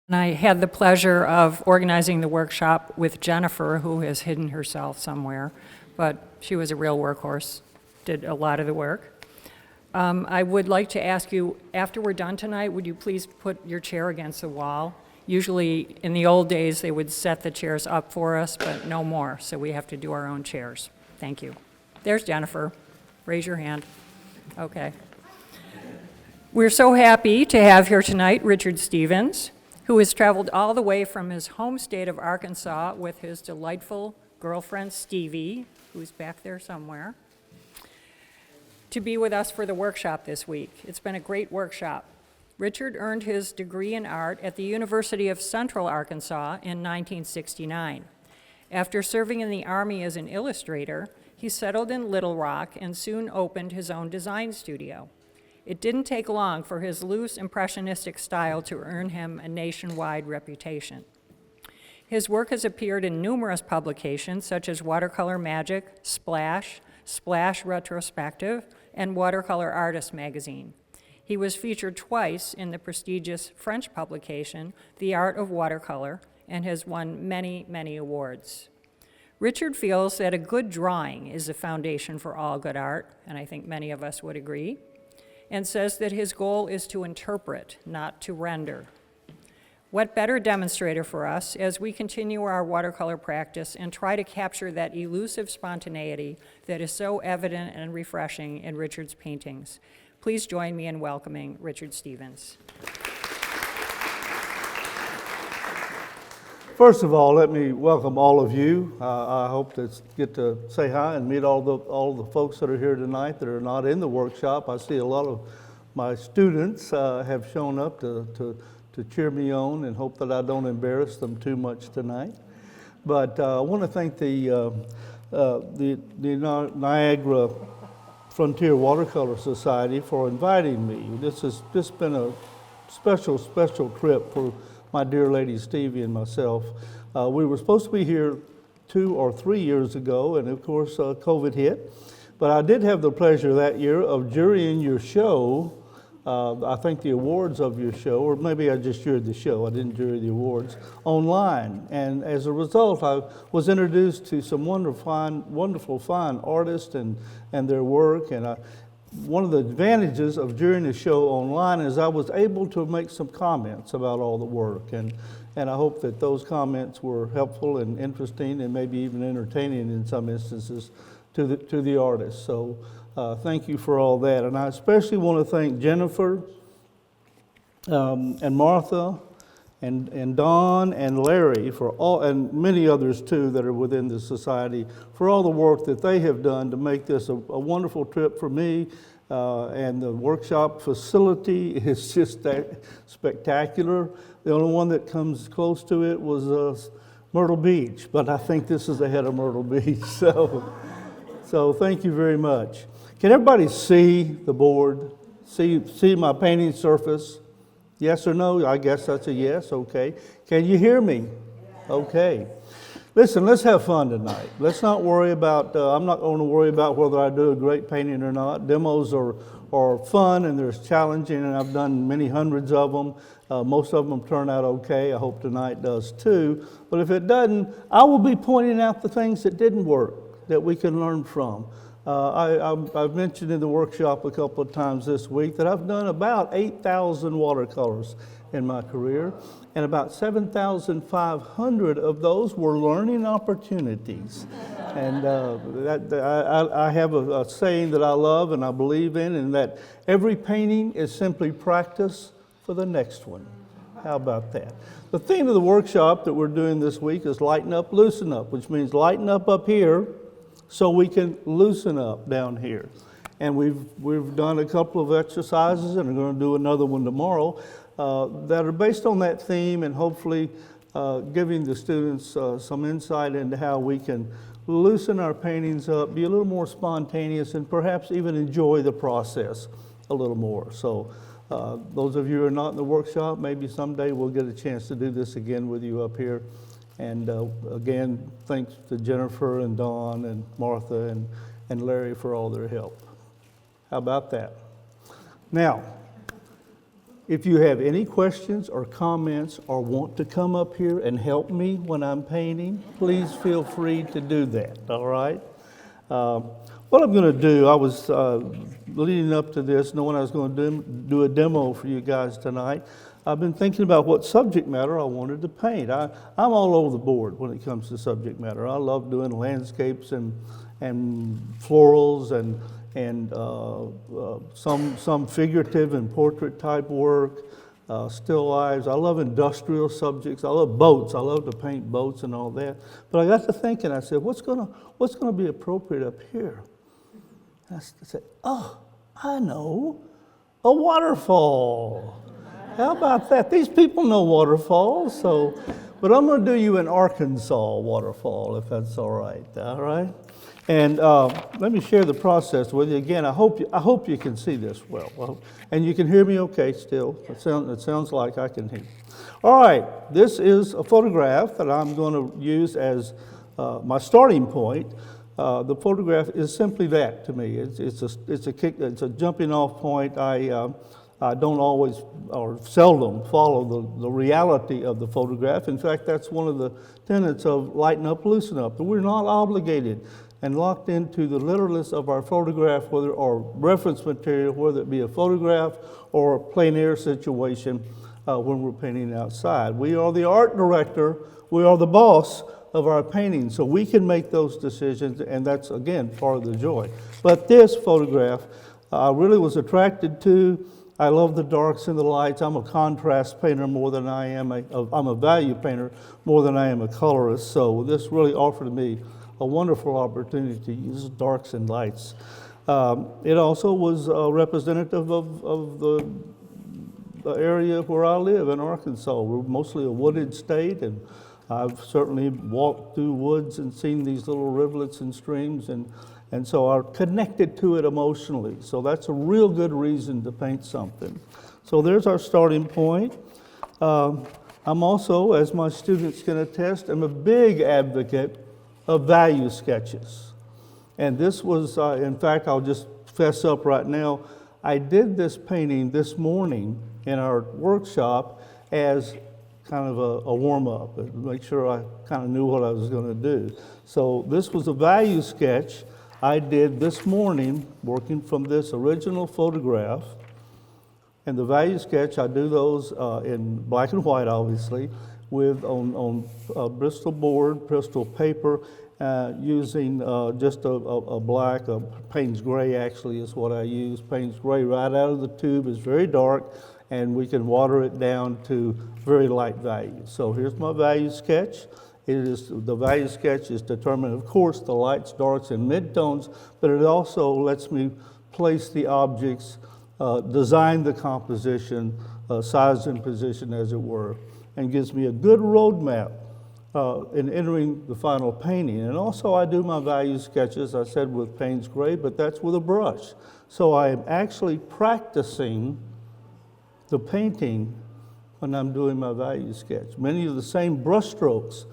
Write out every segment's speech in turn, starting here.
And I had the pleasure of organizing the workshop with Jennifer, who has hidden herself somewhere, but she was a real workhorse, did a lot of the work. I would like to ask you, after we're done tonight, would you please put your chair against the wall? Usually, in the old days, they would set the chairs up for us, but no more, so we have to do our own chairs. Thank you. There's Jennifer. Raise your hand. Okay. We're so happy to have here tonight Richard Stevens, who has traveled all the way from his home state of Arkansas with his delightful girlfriend, Stevie, who's back there somewhere, to be with us for the workshop this week. It's been a great workshop. Richard earned his degree in art at the University of Central Arkansas in 1969. After serving in the Army as an illustrator, he settled in Little Rock and soon opened his own design studio. It didn't take long for his loose, impressionistic style to earn him a nationwide reputation. His work has appeared in numerous publications such as Watercolor Magic, Splash, Splash Retrospective, and Watercolor Artist magazine. He was featured twice in the prestigious French publication, The Art of Watercolor, and has won many, many awards. Richard feels that a good drawing is the foundation for all good art, and I think many of us would agree, and says that his goal is to interpret, not to render. What better demonstrator for us as we continue our watercolor practice and try to capture that elusive spontaneity that is so evident and refreshing in Richard's paintings. Please join me in welcoming Richard Stevens. First of all, let me welcome all of you. I hope to get to say hi and meet all the folks that are here tonight that are not in the workshop. I see a lot of my students have shown up to cheer me on and hope that I don't embarrass them too much tonight. But I want to thank the Niagara Frontier Watercolor Society for inviting me. This has just been a special trip for my dear lady Stevie and myself. We were supposed to be here 2 or 3 years ago, and of course COVID hit. But I did have the pleasure that year of jurying your show. I think the awards of your show, or maybe I just juried the show, I didn't jury the awards, online. And as a result, I was introduced to some wonderful, fine artists and their work. And one of the advantages of jurying the show online is I was able to make some comments about all the work. And I hope that those comments were helpful and interesting and maybe even entertaining in some instances to the artists. So thank you for all that. And I especially want to thank Jennifer and Martha and Don and Larry for all, and many others too that are within the society, for all the work that they have done to make this a wonderful trip for me. And the workshop facility is just spectacular. The only one that comes close to it was Myrtle Beach, but I think this is ahead of Myrtle Beach. So thank you very much. Can everybody see the board? See my painting surface? Yes or no? I guess that's a yes. Okay. Can you hear me? Okay. Listen, let's have fun tonight. Let's not worry about, I'm not going to worry about whether I do a great painting or not. Demos are fun and they're challenging, and I've done many hundreds of them. Most of them turn out okay. I hope tonight does too. But if it doesn't, I will be pointing out the things that didn't work that we can learn from. I've mentioned in the workshop a couple of times this week that I've done about 8,000 watercolors in my career, and about 7,500 of those were learning opportunities. And I have a saying that I love and I believe in, and that every painting is simply practice for the next one. How about that? The theme of the workshop that we're doing this week is lighten up, loosen up, which means lighten up here so we can loosen up down here. And we've done a couple of exercises, and we're going to do another one tomorrow, that are based on that theme, and hopefully giving the students some insight into how we can loosen our paintings up, be a little more spontaneous, and perhaps even enjoy the process a little more. So those of you who are not in the workshop, maybe someday we'll get a chance to do this again with you up here. And again, thanks to Jennifer and Dawn and Martha and Larry for all their help. How about that? Now, If you have any questions or comments or want to come up here and help me when I'm painting, please feel free to do that, all right? What I'm going to do, I was leading up to this, knowing I was going to do a demo for you guys tonight. I've been thinking about what subject matter I wanted to paint. I'm all over the board when it comes to subject matter. I love doing landscapes and florals and some figurative and portrait type work, still lives. I love industrial subjects. I love boats. I love to paint boats and all that. But I got to thinking, I said, what's gonna be appropriate up here? And I said, oh, I know, a waterfall. How about that? These people know waterfalls, but I'm gonna do you an Arkansas waterfall, if that's all right, And let me share the process with you. Again, I hope you can see this well. And you can hear me okay still. It sounds like I can hear. All right, this is a photograph that I'm going to use as my starting point. The photograph is simply that to me. It's a jumping off point. I don't always or seldom follow the reality of the photograph. In fact, that's one of the tenets of Lighten Up, Loosen Up. We're not obligated and locked into the literalness of our photograph or reference material, whether it be a photograph or a plein air situation when we're painting outside. We are the art director, we are the boss of our painting, so we can make those decisions, and that's, again, part of the joy. But this photograph I really was attracted to. I love the darks and the lights. I'm a contrast painter more than I am I'm a value painter more than I am a colorist, so this really offered me a wonderful opportunity to use darks and lights. It also was representative of the area where I live in Arkansas. We're mostly a wooded state, and I've certainly walked through woods and seen these little rivulets and streams, and so I'm connected to it emotionally. So that's a real good reason to paint something. So there's our starting point. I'm also, as my students can attest, I'm a big advocate of value sketches. And this was, in fact, I'll just fess up right now, I did this painting this morning in our workshop as kind of a warm-up, make sure I kind of knew what I was going to do. So this was a value sketch I did this morning, working from this original photograph. And the value sketch, I do those in black and white, obviously, with on Bristol board, Bristol paper, using just a black, Payne's gray actually is what I use. Payne's gray right out of the tube is very dark, and we can water it down to very light values. So here's my value sketch. The value sketch is determined, of course, the lights, darks, and midtones, but it also lets me place the objects, design the composition, size and position, as it were, and gives me a good roadmap in entering the final painting. And also I do my value sketches, I said with Payne's gray, but that's with a brush. So I am actually practicing the painting when I'm doing my value sketch. Many of the same brush strokes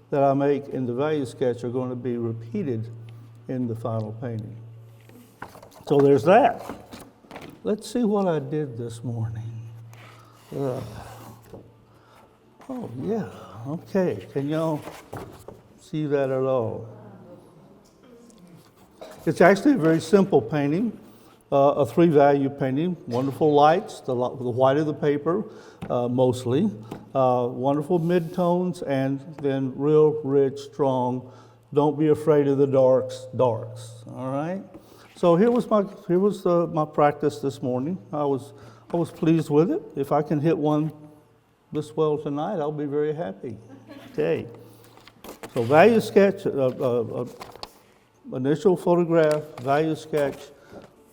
that I make in the value sketch are going to be repeated in the final painting. So there's that. Let's see what I did this morning. Oh yeah, okay. Can y'all see that at all? It's actually a very simple painting, a three-value painting. Wonderful lights, the white of the paper, mostly. Wonderful midtones, and then real rich, strong. Don't be afraid of the darks. All right. So here was my practice this morning. I was pleased with it. If I can hit one this well tonight, I'll be very happy. Okay. So value sketch, initial photograph, value sketch,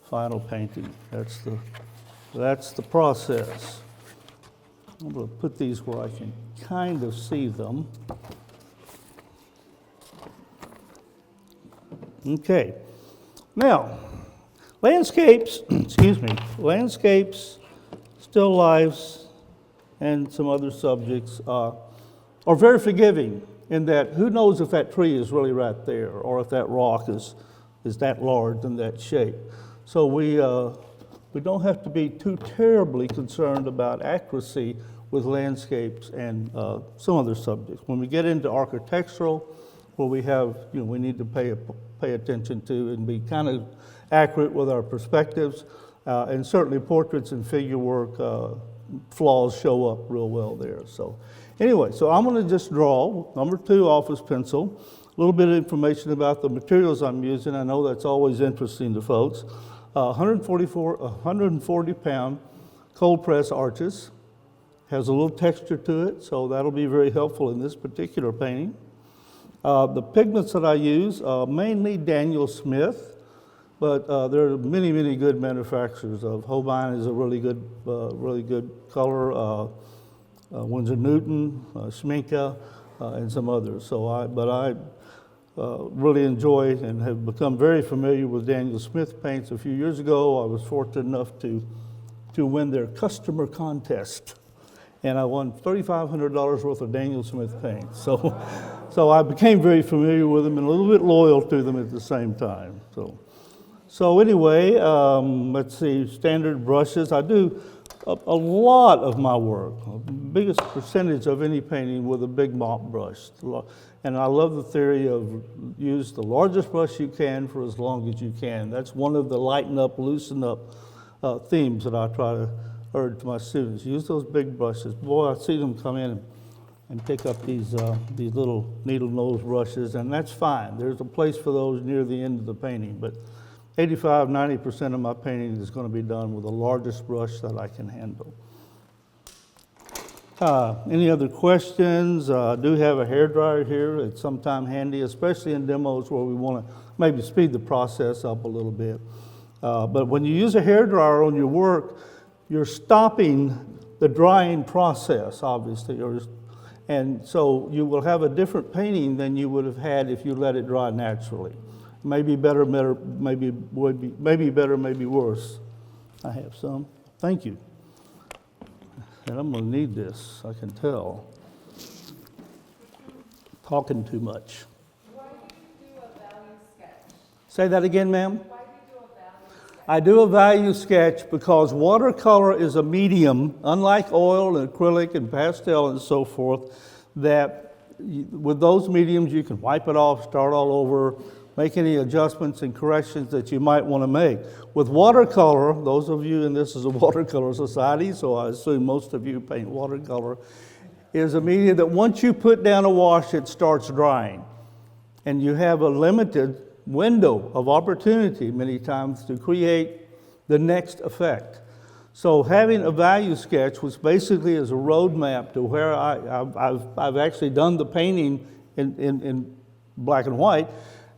final painting. That's the process. I'm going to put these where I can kind of see them. Okay. Now, landscapes, landscapes, still lifes, and some other subjects are very forgiving in that who knows if that tree is really right there or if that rock is that large and that shape. So we we don't have to be too terribly concerned about accuracy with landscapes and some other subjects. When we get into architectural, where we have, we need to pay attention to and be kind of accurate with our perspectives, and certainly portraits and figure work, flaws show up real well there. So anyway, so I'm going to just draw, number 2, office pencil, a little bit of information about the materials I'm using. I know that's always interesting to folks. 140-pound cold press arches. Has a little texture to it, so that'll be very helpful in this particular painting. The pigments that I use, mainly Daniel Smith, but there are many, many good manufacturers. Holbein is a really good color. Winsor Newton, Schminke, and some others. So I really enjoy and have become very familiar with Daniel Smith paints. A few years ago, I was fortunate enough to win their customer contest, and I won $3,500 worth of Daniel Smith paints. So I became very familiar with them and a little bit loyal to them at the same time. So anyway, let's see, standard brushes. I do a lot of my work, biggest percentage of any painting with a big mop brush. And I love the theory of use the largest brush you can for as long as you can. That's one of the lighten up, loosen up themes that I try to urge my students. Use those big brushes. Boy, I see them come in and pick up these little needle nose brushes, and that's fine. There's a place for those near the end of the painting, but 85-90% of my painting is going to be done with the largest brush that I can handle. Any other questions? I do have a hairdryer here. It's sometimes handy, especially in demos where we want to maybe speed the process up a little bit. But when you use a hairdryer on your work, you're stopping the drying process, obviously, and so you will have a different painting than you would have had if you let it dry naturally. Maybe better, maybe better, maybe worse. I have some. Thank you. And I'm going to need this, I can tell. Talking too much. Why do you do a value sketch? Say that again, ma'am? Why do you do a value sketch? I do a value sketch because watercolor is a medium, unlike oil and acrylic and pastel and so forth, that with those mediums you can wipe it off, start all over, make any adjustments and corrections that you might want to make. With watercolor, those of you, and this is a watercolor society, so I assume most of you paint watercolor, is a medium that once you put down a wash, it starts drying. And you have a limited window of opportunity many times to create the next effect. So having a value sketch, which basically is a roadmap to where I've actually done the painting in black and white,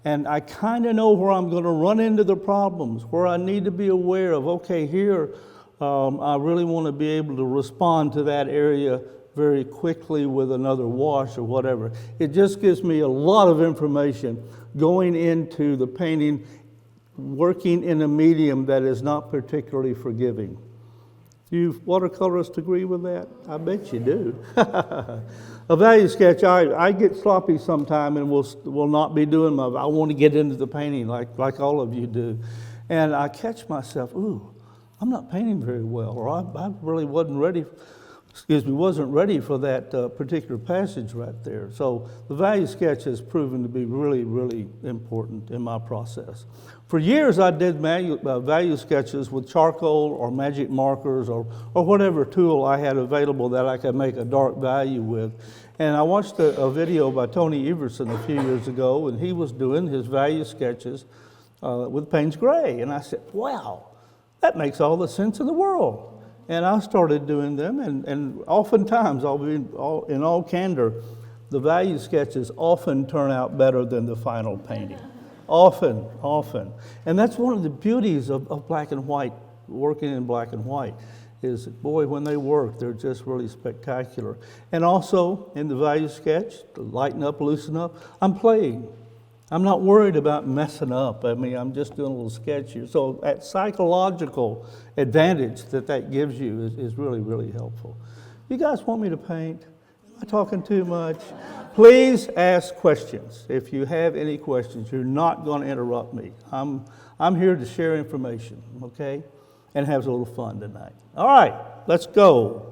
and I kind of know where I'm going to run into the problems, where I need to be aware of, okay, here I really want to be able to respond to that area very quickly with another wash or whatever. It just gives me a lot of information going into the painting, working in a medium that is not particularly forgiving. You watercolorists agree with that? I bet you do. A value sketch, I get sloppy sometime and will not be doing I want to get into the painting like all of you do. And I catch myself, ooh, I'm not painting very well, or I really wasn't ready for that particular passage right there. So the value sketch has proven to be really, really important in my process. For years, I did value sketches with charcoal or magic markers or whatever tool I had available that I could make a dark value with. And I watched a video by Tony Everson a few years ago, and he was doing his value sketches with Payne's Gray. And I said, wow, that makes all the sense in the world. And I started doing them, and oftentimes, I'll be in all candor, the value sketches often turn out better than the final painting. Often. And that's one of the beauties of black and white, working in black and white, is, boy, when they work, they're just really spectacular. And also, in the value sketch, to lighten up, loosen up, I'm playing. I'm not worried about messing up. I mean, I'm just doing a little sketch here. So that psychological advantage that gives you is really, really helpful. You guys want me to paint? Am I talking too much? Please ask questions. If you have any questions, you're not going to interrupt me. I'm here to share information, okay? and have a little fun tonight. All right, let's go.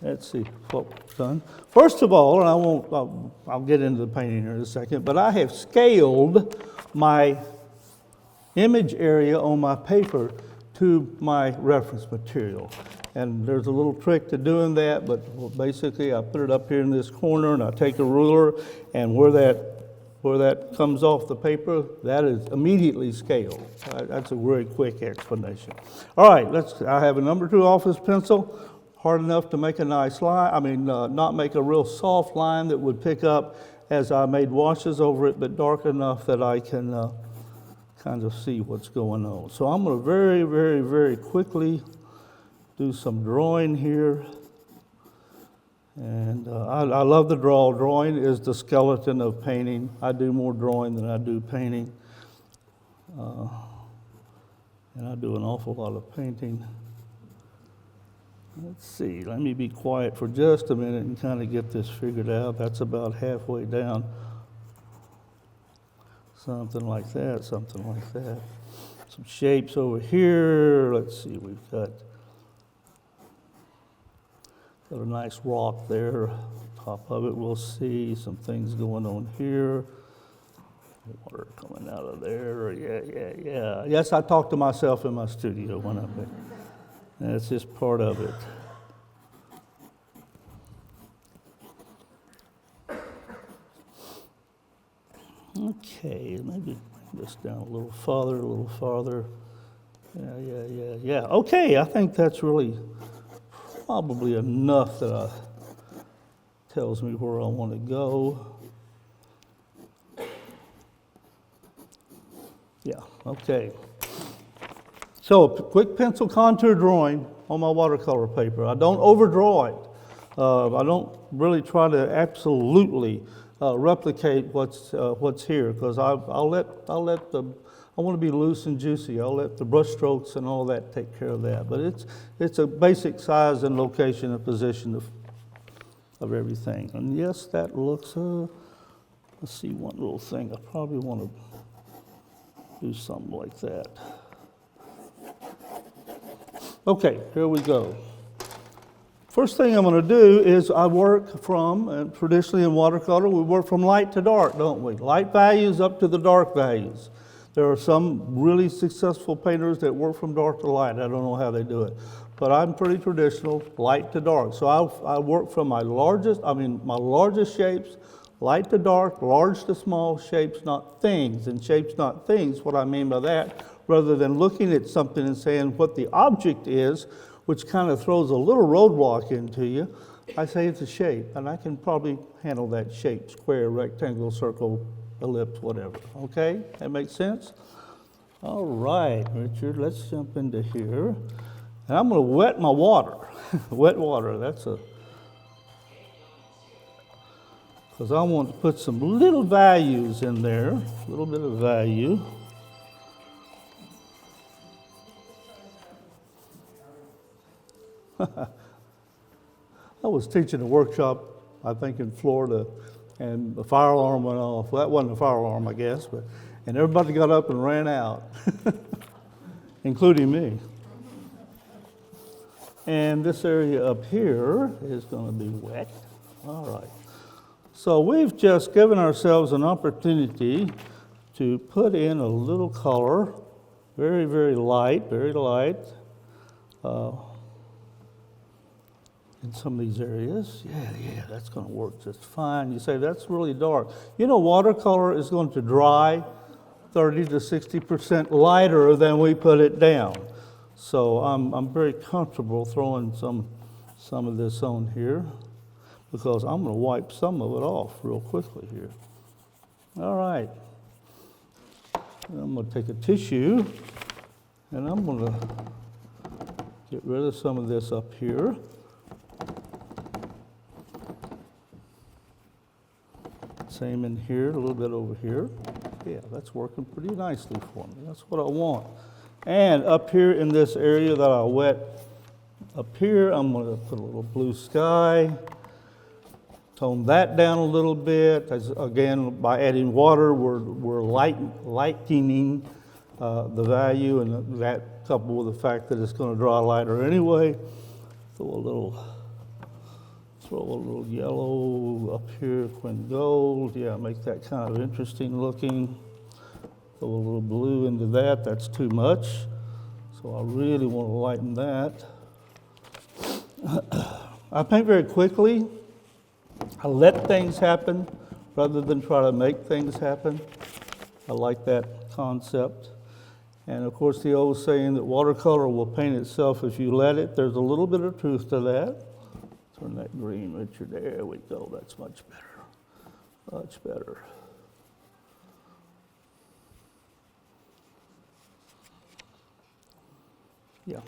Let's see what we've done. First of all, and I'll get into the painting here in a second, but I have scaled my image area on my paper to my reference material. And there's a little trick to doing that, but basically I put it up here in this corner and I take a ruler, and where that comes off the paper, that is immediately scaled. That's a very quick explanation. All right, I have a number 2 office pencil, hard enough to make a nice line. Not make a real soft line that would pick up as I made washes over it, but dark enough that I can kind of see what's going on. So I'm going to very, very, very quickly do some drawing here. And I love the draw. Drawing is the skeleton of painting. I do more drawing than I do painting. And I do an awful lot of painting. Let's see, let me be quiet for just a minute and kind of get this figured out. That's about halfway down. Something like that, something like that. Some shapes over here. Let's see, we've got a nice rock there. Top of it, we'll see some things going on here. Water coming out of there. Yeah. Yes, I talk to myself in my studio when I'm there. That's just part of it. Okay, maybe bring this down a little farther. Yeah. Okay, I think that's really probably enough that tells me where I want to go. Yeah, okay. So, quick pencil contour drawing on my watercolor paper. I don't overdraw it. I don't really try to absolutely replicate what's here, because I want to be loose and juicy. I'll let the brush strokes and all that take care of that. But it's a basic size and location and position of everything. And yes, that looks. Let's see one little thing. I probably want to do something like that. Okay, here we go. First thing I'm going to do is I work from, and traditionally in watercolor, we work from light to dark, don't we? Light values up to the dark values. There are some really successful painters that work from dark to light. I don't know how they do it. But I'm pretty traditional, light to dark. So I work from my largest shapes, light to dark, large to small, shapes not things. And shapes not things, what I mean by that, rather than looking at something and saying what the object is, which kind of throws a little roadblock into you, I say it's a shape, and I can probably handle that shape, square, rectangle, circle, ellipse, whatever. Okay, that makes sense? All right, Richard, let's jump into here. And I'm going to wet my water. Wet water, because I want to put some little values in there, a little bit of value. I was teaching a workshop, I think in Florida, and the fire alarm went off. Well, that wasn't a fire alarm, I guess, and everybody got up and ran out, including me. And this area up here is going to be wet. All right. So we've just given ourselves an opportunity to put in a little color, very, very light, in some of these areas. Yeah, that's going to work just fine. You say, that's really dark. You know, watercolor is going to dry 30 to 60% lighter than we put it down. So I'm very comfortable throwing some of this on here, because I'm going to wipe some of it off real quickly here. All right. I'm going to take a tissue, and I'm going to get rid of some of this up here. Same in here, a little bit over here. Yeah, that's working pretty nicely for me. That's what I want. And up here in this area that I wet up here, I'm going to put a little blue sky. Tone that down a little bit. Again, by adding water, we're lightening the value, and that coupled with the fact that it's going to dry lighter anyway. Throw a little yellow up here, Quinn Gold. Yeah, make that kind of interesting looking. Throw a little blue into that. That's too much. So I really want to lighten that. I paint very quickly. I let things happen rather than try to make things happen. I like that concept. And of course, the old saying that watercolor will paint itself if you let it, there's a little bit of truth to that. Turn that green, Richard. There we go. That's much better. Much better. Yeah.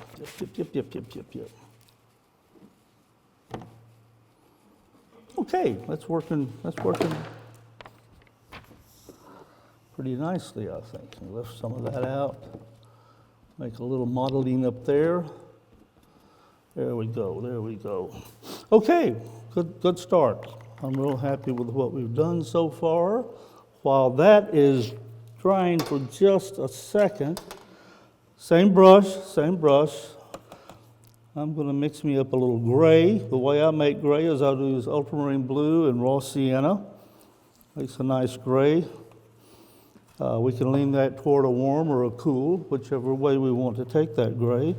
Yep. Okay, that's working pretty nicely, I think. Lift some of that out. Make a little modeling up there. There we go. Okay, good start. I'm real happy with what we've done so far. While that is drying for just a second, same brush. I'm going to mix me up a little gray. The way I make gray is I'll use ultramarine blue and raw sienna. Makes a nice gray. We can lean that toward a warm or a cool, whichever way we want to take that gray.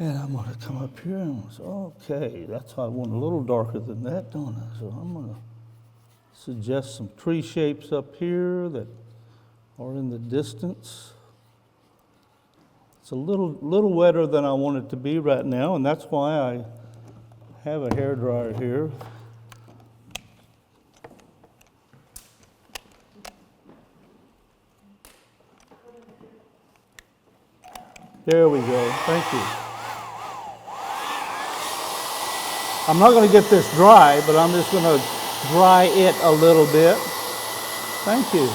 And I'm going to come up here and say, okay, that's how I want a little darker than that, don't I? So I'm going to suggest some tree shapes up here that are in the distance. It's a little wetter than I want it to be right now, and that's why I have a hairdryer here. There we go. Thank you. I'm not going to get this dry, but I'm just going to dry it a little bit. Thank you.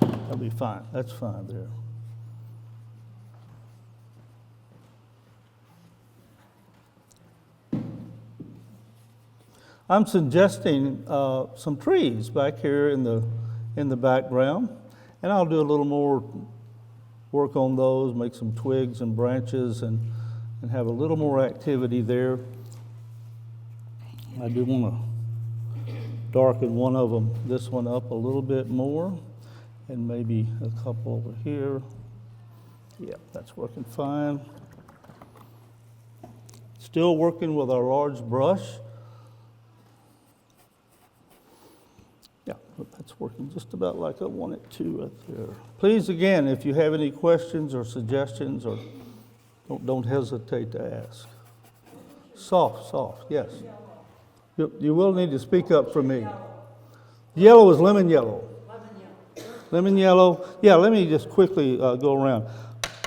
That'll be fine. That's fine there. I'm suggesting some trees back here in the background, and I'll do a little more work on those, make some twigs and branches, and have a little more activity there. I do want to darken one of them, this one up a little bit more, and maybe a couple over here. Yeah, that's working fine. Still working with our large brush. Yeah, that's working just about like I want it to right there. Please, again, if you have any questions or suggestions, or don't hesitate to ask. Soft, yes. You will need to speak up for me. Yellow is lemon yellow. Lemon yellow. Yeah, let me just quickly go around.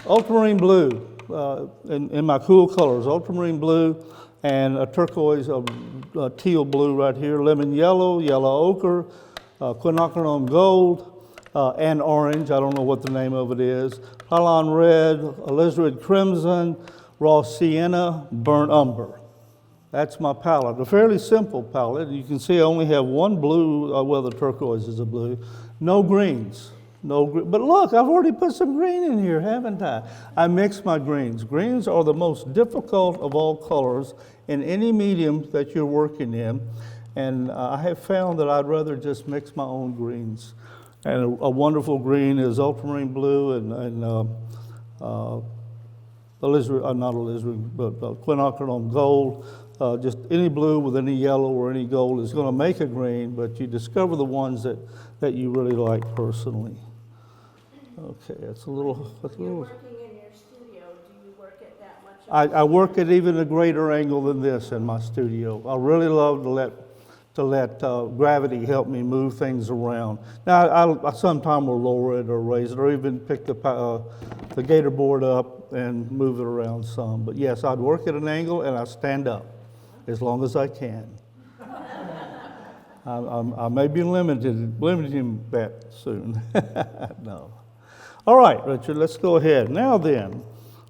Ultramarine blue in my cool colors. Ultramarine blue and a turquoise, teal blue right here. Lemon yellow, yellow ochre, quinacridone gold, and orange. I don't know what the name of it is. Hyaline red, alizarin crimson, raw sienna, burnt umber. That's my palette. A fairly simple palette. You can see I only have one blue, well, the turquoise is a blue. No greens. No green. But look, I've already put some green in here, haven't I? I mix my greens. Greens are the most difficult of all colors in any medium that you're working in. And I have found that I'd rather just mix my own greens. And a wonderful green is ultramarine blue and alizarin, not alizarin, but quinacridone gold. Just any blue with any yellow or any gold is going to make a green, but you discover the ones that you really like personally. Okay, that's a little. You're working in your studio. Do you work at that much? I work at even a greater angle than this in my studio. I really love to let gravity help me move things around. Now, I sometimes will lower it or raise it or even pick the gator board up and move it around some. But yes, I'd work at an angle and I stand up as long as I can. I may be limiting that soon. No. All right, Richard, let's go ahead. Now then,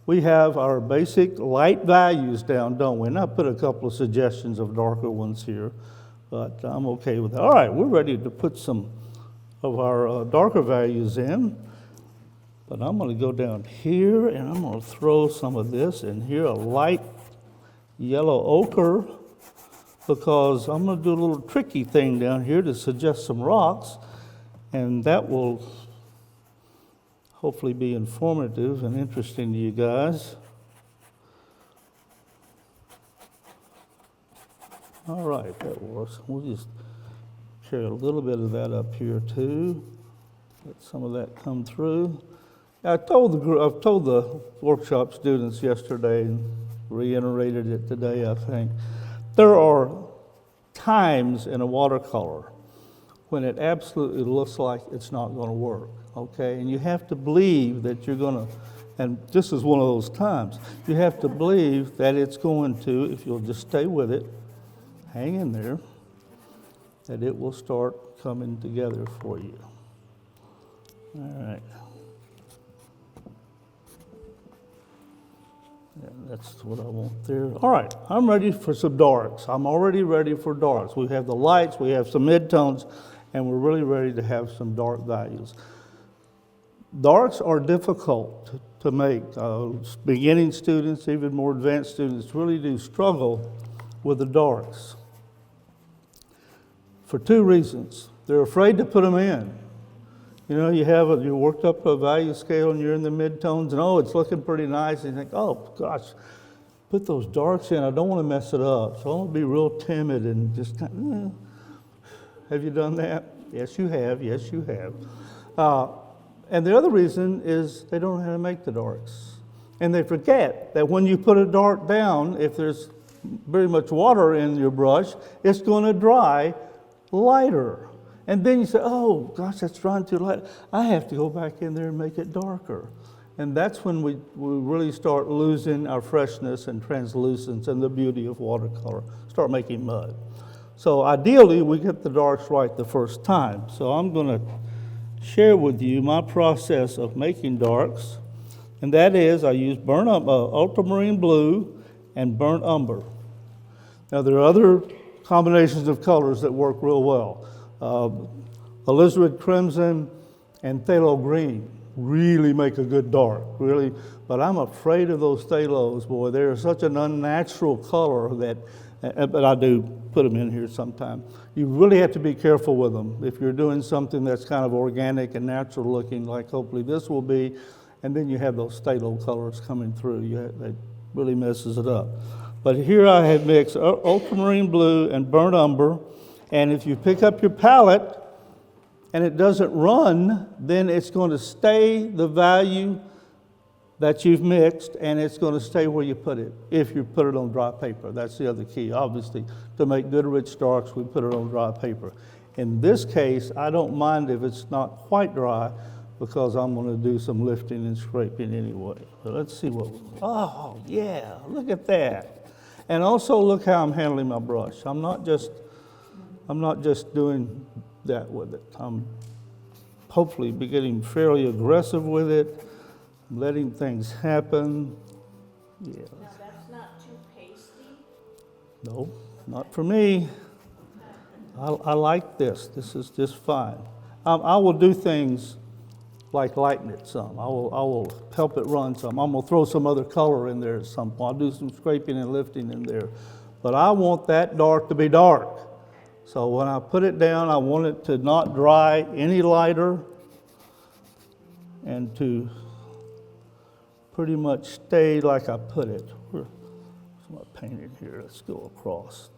we have our basic light values down, don't we? And I put a couple of suggestions of darker ones here, but I'm okay with that. All right, we're ready to put some of our darker values in. But I'm going to go down here and I'm going to throw some of this in here, a light yellow ochre, because I'm going to do a little tricky thing down here to suggest some rocks, and that will hopefully be informative and interesting to you guys. All right, that works. We'll just carry a little bit of that up here too. Let some of that come through. I've told the workshop students yesterday and reiterated it today, I think. There are times in a watercolor when it absolutely looks like it's not going to work, okay? And you have to believe that you're going to, and this is one of those times, you have to believe that it's going to, if you'll just stay with it, hang in there, that it will start coming together for you. All right. Yeah, that's what I want there. All right, I'm ready for some darks. I'm already ready for darks. We have the lights, we have some midtones, and we're really ready to have some dark values. Darks are difficult to make. Beginning students, even more advanced students, really do struggle with the darks for two reasons. They're afraid to put them in. You know, you worked up a value scale and you're in the midtones and oh, it's looking pretty nice. And you think, oh gosh, put those darks in. I don't want to mess it up. So I'm going to be real timid and just kind of, have you done that? Yes, you have. Yes, you have. And the other reason is they don't know how to make the darks. And they forget that when you put a dark down, if there's very much water in your brush, it's going to dry lighter. And then you say, oh, gosh, that's drying too light. I have to go back in there and make it darker. And that's when we really start losing our freshness and translucence and the beauty of watercolor, start making mud. So ideally, we get the darks right the first time. So I'm going to share with you my process of making darks. And that is, I use ultramarine blue and burnt umber. Now, there are other combinations of colors that work real well. Alizarin crimson and phthalo green really make a good dark, really. But I'm afraid of those phthalos, boy. They're such an unnatural color that, but I do put them in here sometime. You really have to be careful with them. If you're doing something that's kind of organic and natural looking, like hopefully this will be, and then you have those phthalo colors coming through, that really messes it up. But here I have mixed ultramarine blue and burnt umber. And if you pick up your palette and it doesn't run, then it's going to stay the value that you've mixed, and it's going to stay where you put it, if you put it on dry paper. That's the other key. Obviously, to make good rich darks, we put it on dry paper. In this case, I don't mind if it's not quite dry, because I'm going to do some lifting and scraping anyway. So let's see oh yeah, look at that. And also look how I'm handling my brush. I'm not just doing that with it. I'm hopefully getting fairly aggressive with it, letting things happen. Yeah. Now, that's not too pasty. No, not for me. I like this. This is just fine. I will do things like lighten it some. I will help it run some. I'm going to throw some other color in there at some point. I'll do some scraping and lifting in there. But I want that dark to be dark. So when I put it down, I want it to not dry any lighter and to pretty much stay like I put it. Where's my painted here? Let's go across.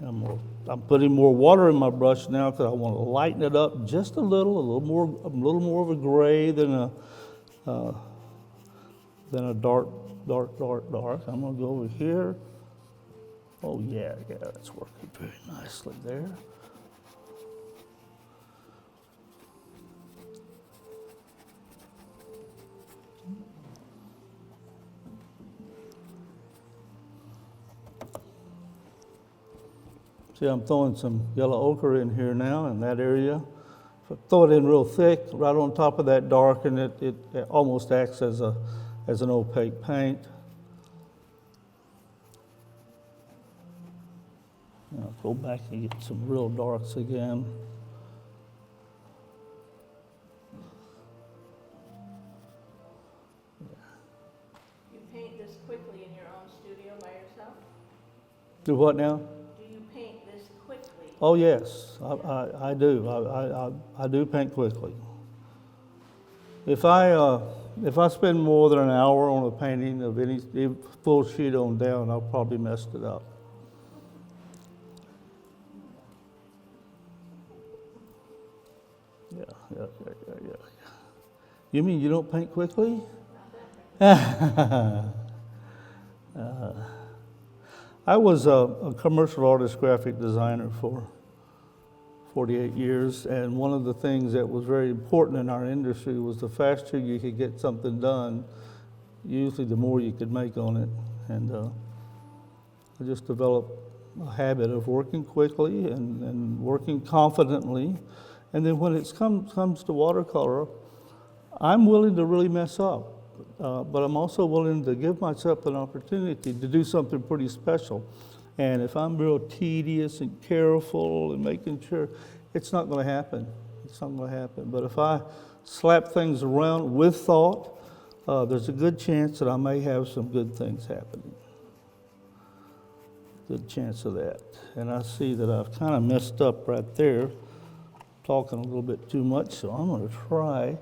I'm putting more water in my brush now because I want to lighten it up just a little more of a gray than a dark. I'm going to go over here. Oh yeah, that's working very nicely there. See, I'm throwing some yellow ochre in here now in that area. If I throw it in real thick, right on top of that dark, and it almost acts as an opaque paint. I'll go back and get some real darks again. You paint this quickly in your own studio by yourself? Do what now? Do you paint this quickly? Oh, yes, I do. I do paint quickly. If I spend more than an hour on a painting of any full sheet on down, I'll probably messed it up. Yeah. You mean you don't paint quickly? I was a commercial artist, graphic designer for 48 years, and one of the things that was very important in our industry was the faster you could get something done, usually the more you could make on it. And I just developed a habit of working quickly and working confidently. And then when it comes to watercolor, I'm willing to really mess up, but I'm also willing to give myself an opportunity to do something pretty special. And if I'm real tedious and careful and making sure, it's not going to happen. It's not going to happen. But if I slap things around with thought, there's a good chance that I may have some good things happening. Good chance of that. And I see that I've kind of messed up right there, talking a little bit too much, so I'm going to try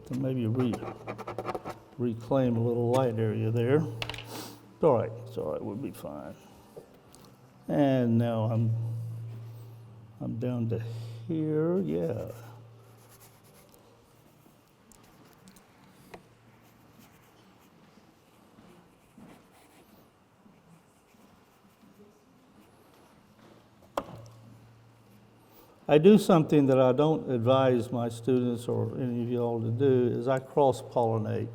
to maybe reclaim a little light area there. It's all right, we'll be fine. And now I'm down to here, yeah. I do something that I don't advise my students or any of y'all to do, is I cross-pollinate.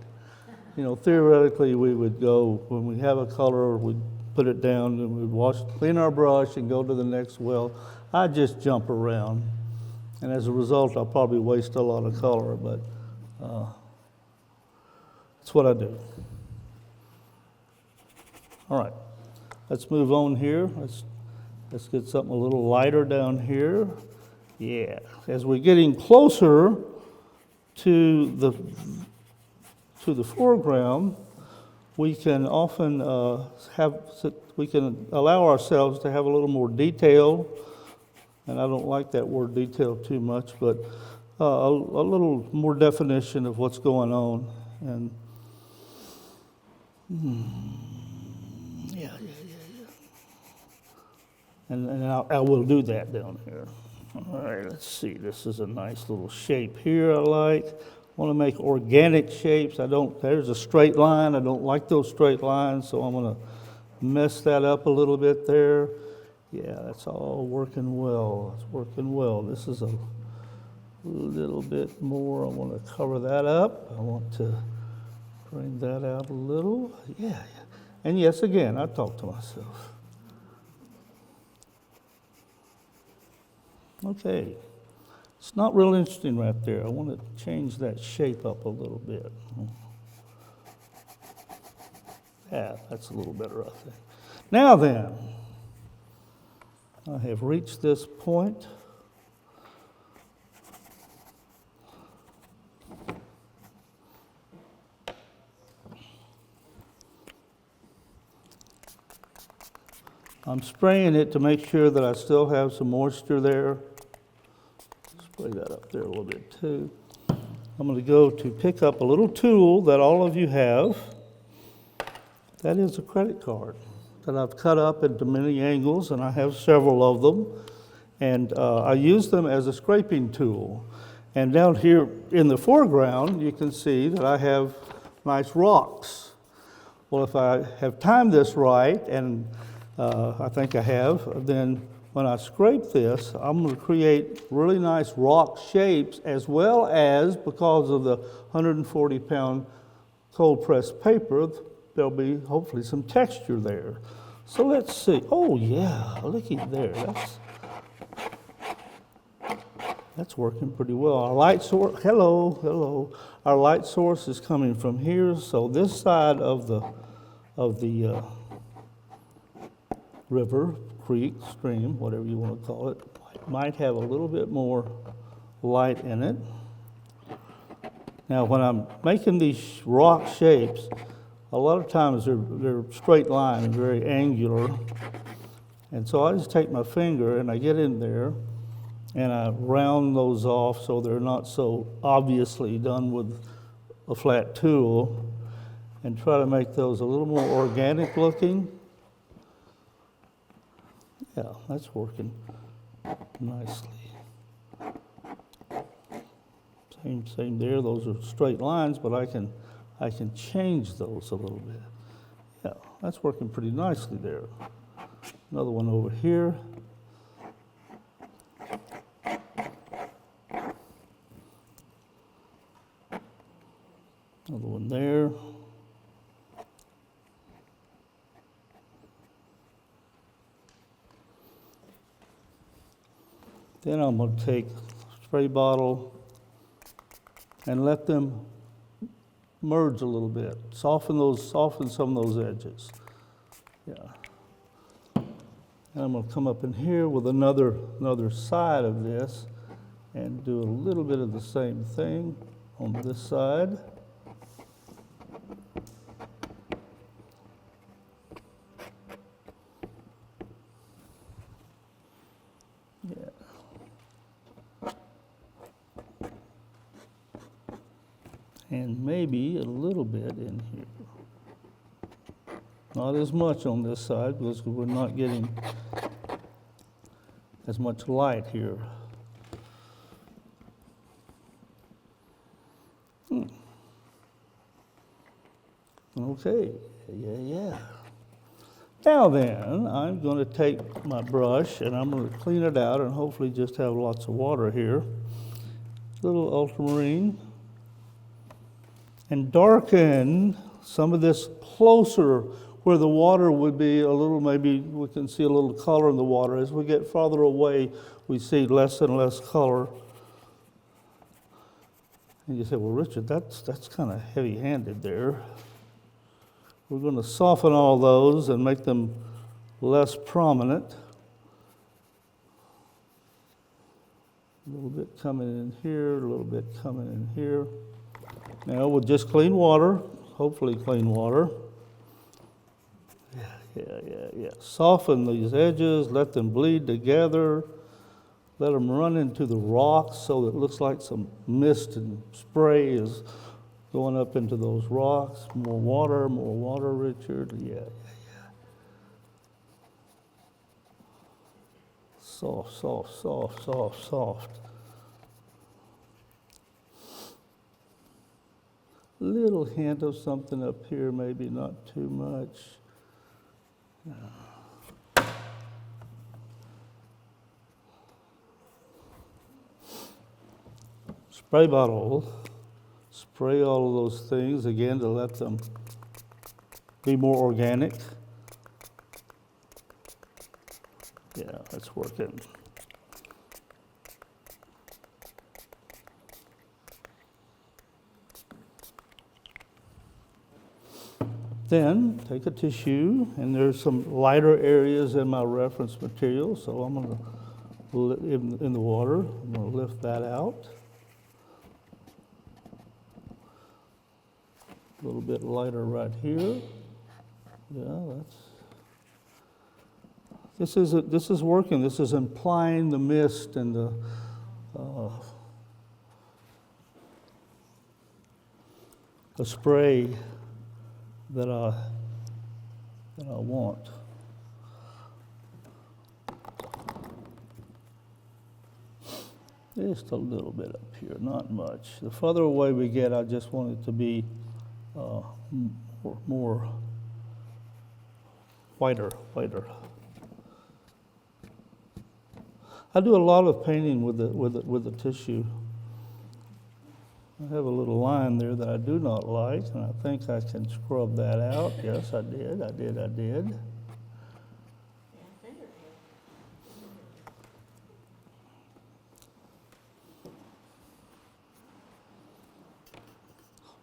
You know, theoretically, we would go, when we have a color, we'd put it down and we'd clean our brush and go to the next well. I just jump around. And as a result, I'll probably waste a lot of color, but that's what I do. All right, let's move on here. Let's get something a little lighter down here. Yeah, as we're getting closer to the foreground, we can often we can allow ourselves to have a little more detail, and I don't like that word detail too much, but a little more definition of what's going on. And yeah. And I will do that down here. All right, let's see. This is a nice little shape here I like. I want to make organic shapes. There's a straight line. I don't like those straight lines, so I'm going to mess that up a little bit there. Yeah, that's all working well. It's working well. This is a little bit more. I want to cover that up. I want to bring that out a little. Yeah. And yes, again, I talk to myself. Okay, it's not real interesting right there. I want to change that shape up a little bit. Yeah, that's a little better, I think. Now then, I have reached this point. I'm spraying it to make sure that I still have some moisture there. Spray that up there a little bit too. I'm going to go to pick up a little tool that all of you have. That is a credit card that I've cut up into many angles, and I have several of them. And I use them as a scraping tool. And down here in the foreground, you can see that I have nice rocks. Well, if I have timed this right, and I think I have, then when I scrape this, I'm going to create really nice rock shapes, as well as, because of the 140-pound cold pressed paper, there'll be hopefully some texture there. So let's see. Oh yeah, looky there. That's working pretty well. Our light source, hello. Our light source is coming from here, so this side of the river, creek, stream, whatever you want to call it, might have a little bit more light in it. Now, when I'm making these rock shapes, a lot of times they're straight line and very angular. And so I just take my finger and I get in there and I round those off so they're not so obviously done with a flat tool, and try to make those a little more organic looking. Yeah, that's working nicely. Same there, those are straight lines, but I can change those a little bit. Yeah, that's working pretty nicely there. Another one over here. Another one there. Then I'm going to take a spray bottle and let them merge a little bit. Soften some of those edges. Yeah. And I'm going to come up in here with another side of this and do a little bit of the same thing on this side. Yeah. And maybe a little bit in here. Not as much on this side because we're not getting as much light here. Okay, yeah. Now then, I'm going to take my brush and I'm going to clean it out and hopefully just have lots of water here. Little ultramarine. And darken some of this closer where the water would be a little, maybe we can see a little color in the water. As we get farther away, we see less and less color. And you say, well, Richard, that's kind of heavy-handed there. We're going to soften all those and make them less prominent. A little bit coming in here, a little bit coming in here. Now with just clean water, hopefully clean water. Yeah. Soften these edges, let them bleed together. Let them run into the rocks so that it looks like some mist and spray is going up into those rocks. More water, Richard. Yeah. Soft. Little hint of something up here, maybe not too much. Spray bottle. Spray all of those things again to let them be more organic. Yeah, that's working. Then take a tissue, and there's some lighter areas in my reference material, so I'm going to, in the water, I'm going to lift that out. A little bit lighter right here. Yeah, this is working. This is implying the mist and the spray that I want. Just a little bit up here, not much. The further away we get, I just want it to be more whiter. I do a lot of painting with the tissue. I have a little line there that I do not like, and I think I can scrub that out. Yes, I did.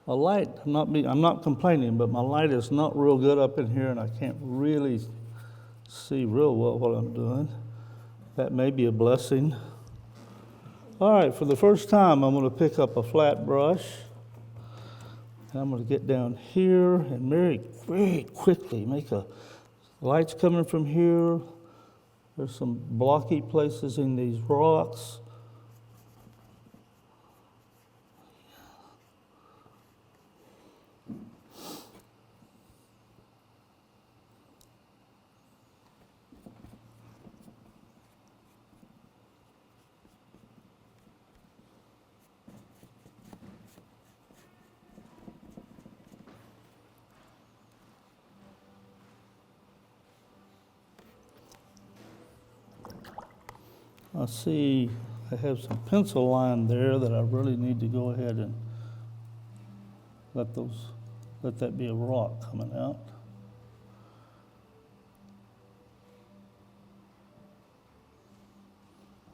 My light, I'm not complaining, but my light is not real good up in here, and I can't really see real well what I'm doing. That may be a blessing. All right, for the first time, I'm going to pick up a flat brush. And I'm going to get down here and very quickly make a light's coming from here. There's some blocky places in these rocks. I see I have some pencil line there that I really need to go ahead and let that be a rock coming out.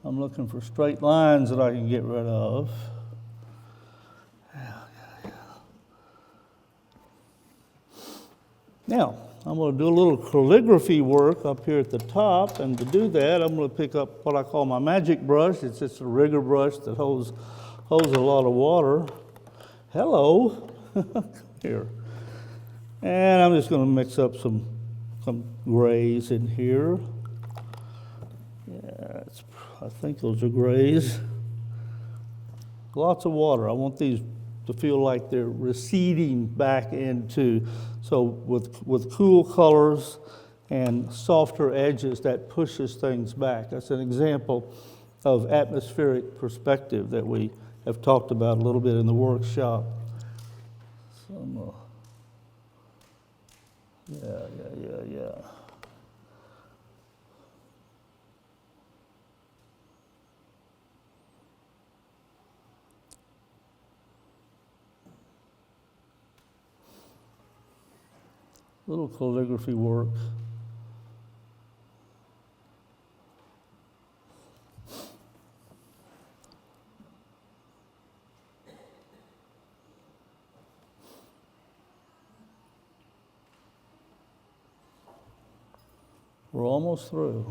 I'm looking for straight lines that I can get rid of. Now, I'm going to do a little calligraphy work up here at the top, and to do that, I'm going to pick up what I call my magic brush. It's just a rigger brush that holds a lot of water. Hello, here. And I'm just going to mix up some grays in here. Yeah, I think those are grays. Lots of water. I want these to feel like they're receding back into. So with cool colors and softer edges, that pushes things back. That's an example of atmospheric perspective that we have talked about a little bit in the workshop. Yeah. Little calligraphy work. We're almost through.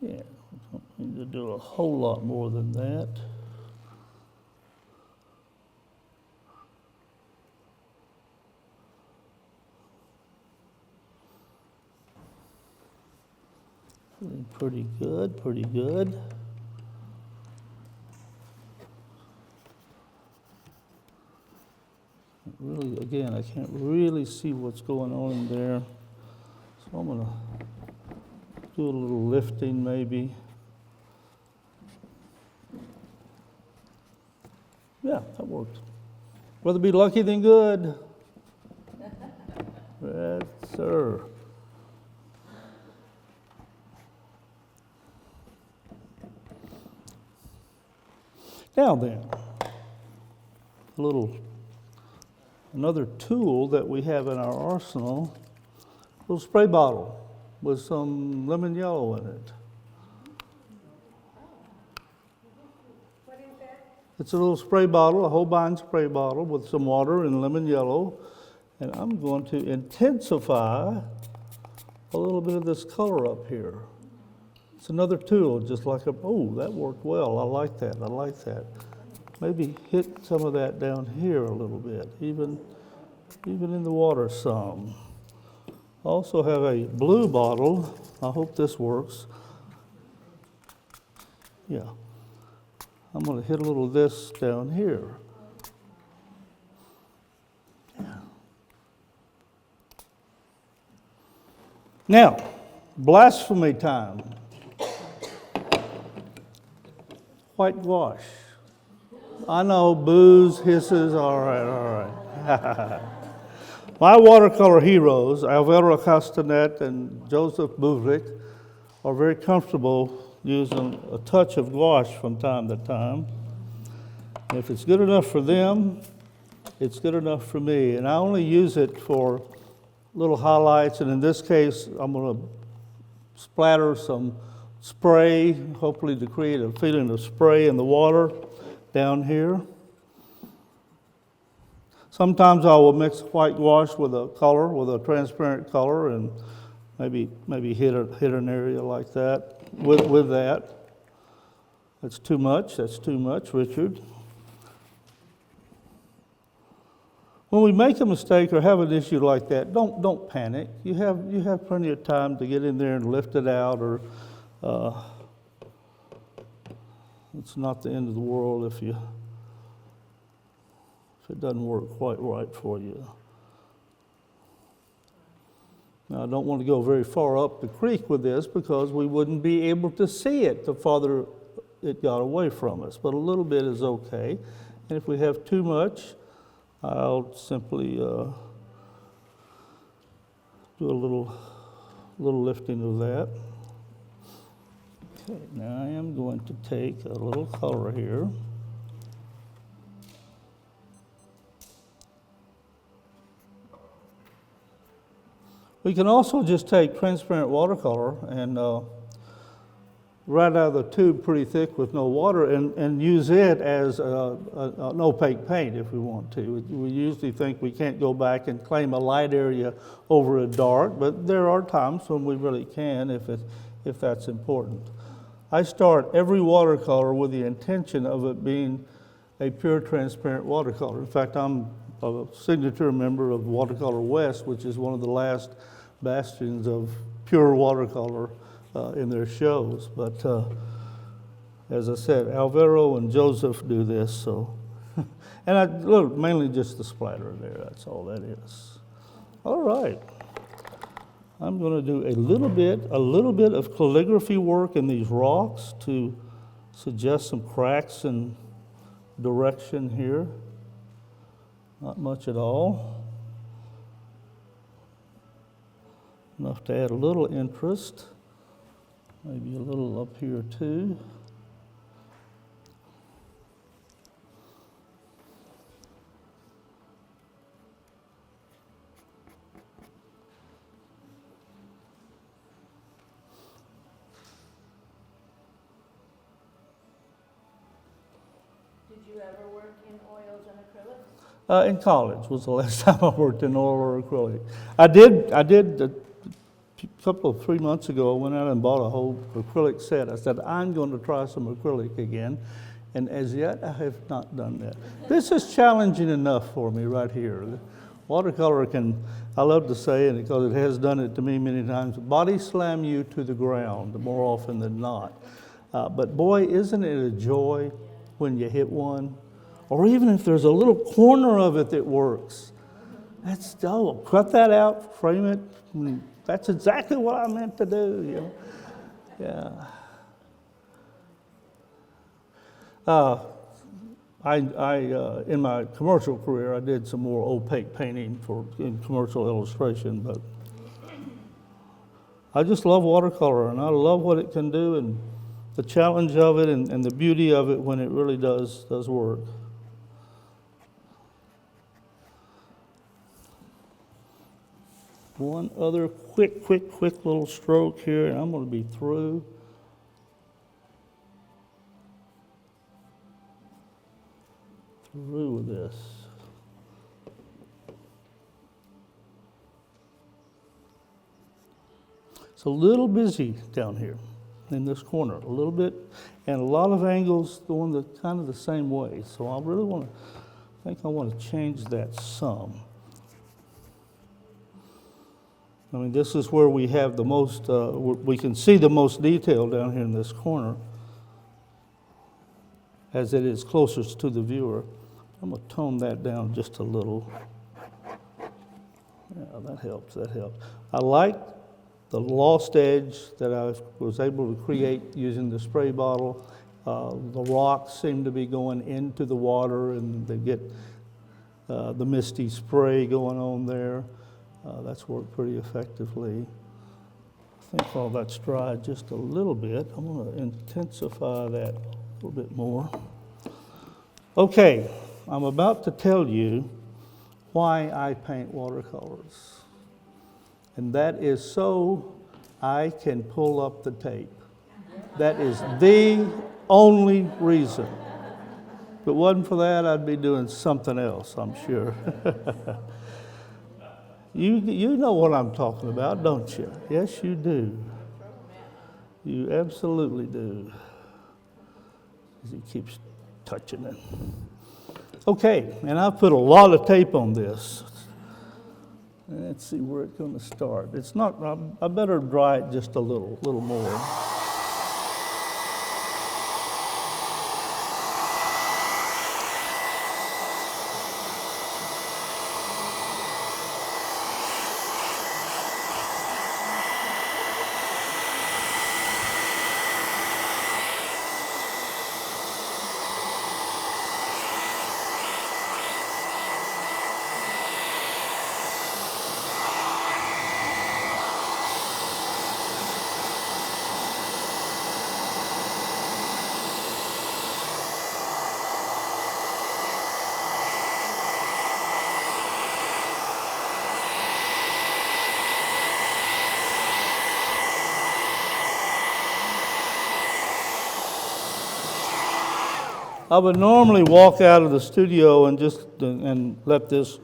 Yeah, we don't need to do a whole lot more than that. Feeling pretty good. Really, again, I can't really see what's going on in there. So I'm going to do a little lifting maybe. Yeah, that worked. Rather be lucky than good. Yes, sir. Now then, another tool that we have in our arsenal, a little spray bottle with some lemon yellow in it. What is that? It's a little spray bottle, a Holbein spray bottle with some water and lemon yellow. And I'm going to intensify a little bit of this color up here. It's another tool, just like oh, that worked well. I like that. Maybe hit some of that down here a little bit, even in the water some. Also have a blue bottle. I hope this works. Yeah. I'm going to hit a little of this down here. Yeah. Now, blasphemy time. Whitewash. I know, boos, hisses, all right. My watercolor heroes, Alvaro Castanet and Joseph Buvlik, are very comfortable using a touch of gouache from time to time. And if it's good enough for them, it's good enough for me. And I only use it for little highlights, and in this case, I'm going to splatter some spray, hopefully to create a feeling of spray in the water down here. Sometimes I will mix white gouache with a color, with a transparent color, and maybe hit an area like that with that. That's too much, Richard. When we make a mistake or have an issue like that, don't panic. You have plenty of time to get in there and lift it out, or it's not the end of the world if it doesn't work quite right for you. Now, I don't want to go very far up the creek with this because we wouldn't be able to see it the farther it got away from us, but a little bit is okay. And if we have too much, I'll simply do a little lifting of that. Okay, now I am going to take a little color here. We can also just take transparent watercolor and right out of the tube pretty thick with no water and use it as an opaque paint if we want to. We usually think we can't go back and claim a light area over a dark, but there are times when we really can if that's important. I start every watercolor with the intention of it being a pure transparent watercolor. In fact, I'm a signature member of Watercolor West, which is one of the last bastions of pure watercolor in their shows. But as I said, Alvaro and Joseph do this, so. And mainly just the splatter there, that's all that is. All right. I'm going to do a little bit of calligraphy work in these rocks to suggest some cracks and direction here. Not much at all. Enough to add a little interest. Maybe a little up here too. Did you ever work in oils and acrylics? In college was the last time I worked in oil or acrylic. I did a couple of 3 months ago, I went out and bought a whole acrylic set. I said, I'm going to try some acrylic again. And as yet, I have not done that. This is challenging enough for me right here. Watercolor can, I love to say, and because it has done it to me many times, body slam you to the ground more often than not. But boy, isn't it a joy when you hit one? Or even if there's a little corner of it that works. That's, cut that out, frame it. That's exactly what I meant to do, you know. Yeah. In my commercial career, I did some more opaque painting in commercial illustration, but I just love watercolor, and I love what it can do, and the challenge of it, and the beauty of it when it really does work. One other quick little stroke here, and I'm going to be through. Through with this. It's a little busy down here in this corner, a little bit, and a lot of angles going kind of the same way. So I really I want to change that some. I mean, this is where we have the most, we can see the most detail down here in this corner as it is closest to the viewer. I'm going to tone that down just a little. Yeah, that helps. I like the lost edge that I was able to create using the spray bottle. The rocks seem to be going into the water, and they get the Misty spray going on there. That's worked pretty effectively. I think all that's dried just a little bit. I'm going to intensify that a little bit more. Okay, I'm about to tell you why I paint watercolors. And that is so I can pull up the tape. That is the only reason. If it wasn't for that, I'd be doing something else, I'm sure. You know what I'm talking about, don't you? Yes, you do. You absolutely do. He keeps touching it. Okay, and I've put a lot of tape on this. Let's see where it's going to start. It's not. I better dry it just a little more. I would normally walk out of the studio and just and let this,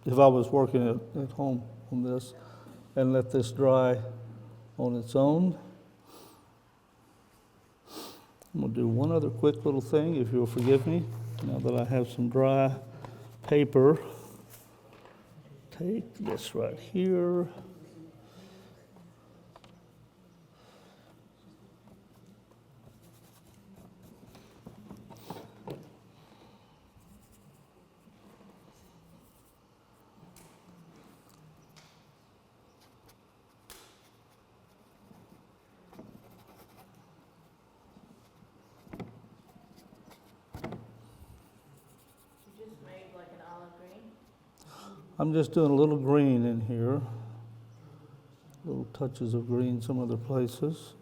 if I was working at home on this, and let this dry on its own. I'm going to do one other quick little thing, if you'll forgive me, now that I have some dry paper. Take this right here. I'm just doing a little green in here, little touches of green some other places.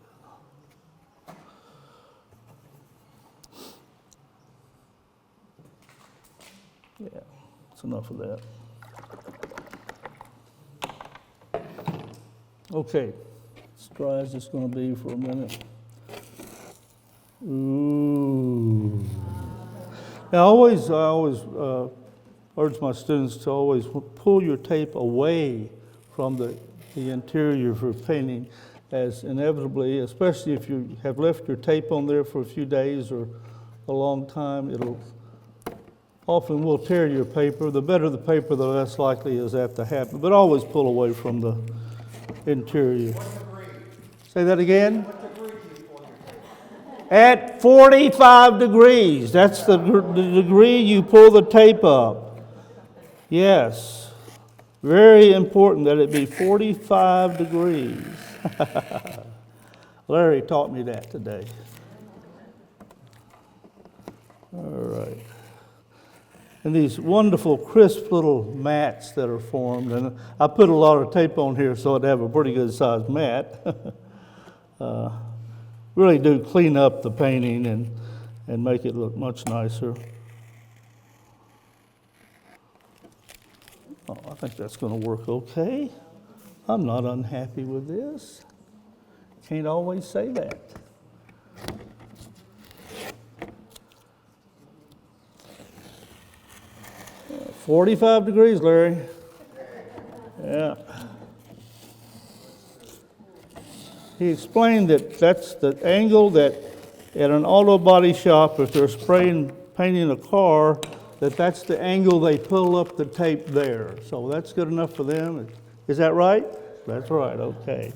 Yeah, that's enough of that. Okay, as dry as it's going to be for a minute. Ooh. Now, I always urge my students to always pull your tape away from the interior for painting, as inevitably, especially if you have left your tape on there for a few days or a long time, it'll often will tear your paper. The better the paper, the less likely is that to happen. But always pull away from the interior. Say that again? At 45 degrees. That's the degree you pull the tape up. Yes. Very important that it be 45 degrees. Larry taught me that today. All right. And these wonderful, crisp little mats that are formed. And I put a lot of tape on here so I'd have a pretty good sized mat. Really do clean up the painting and make it look much nicer. Oh, I think that's going to work okay. I'm not unhappy with this. Can't always say that. Yeah, 45 degrees, Larry. Yeah. He explained that that's the angle that at an auto body shop, if they're painting a car, that's the angle they pull up the tape there. So that's good enough for them. Is that right? That's right, okay.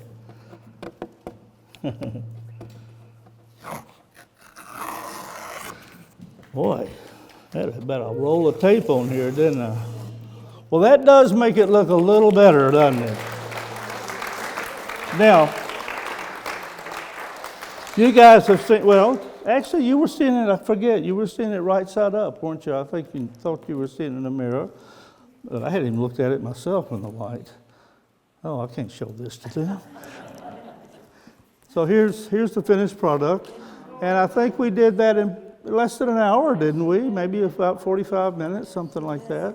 Boy, I had about a roll of tape on here, didn't I? Well, that does make it look a little better, doesn't it? Now, you guys have seen, well, Actually, you were seeing it, I forget, you were seeing it right side up, weren't you? I think you thought you were seeing it in the mirror. But I hadn't even looked at it myself in the light. Oh, I can't show this to them. So here's the finished product. And I think we did that in less than an hour, didn't we? Maybe about 45 minutes, something like that.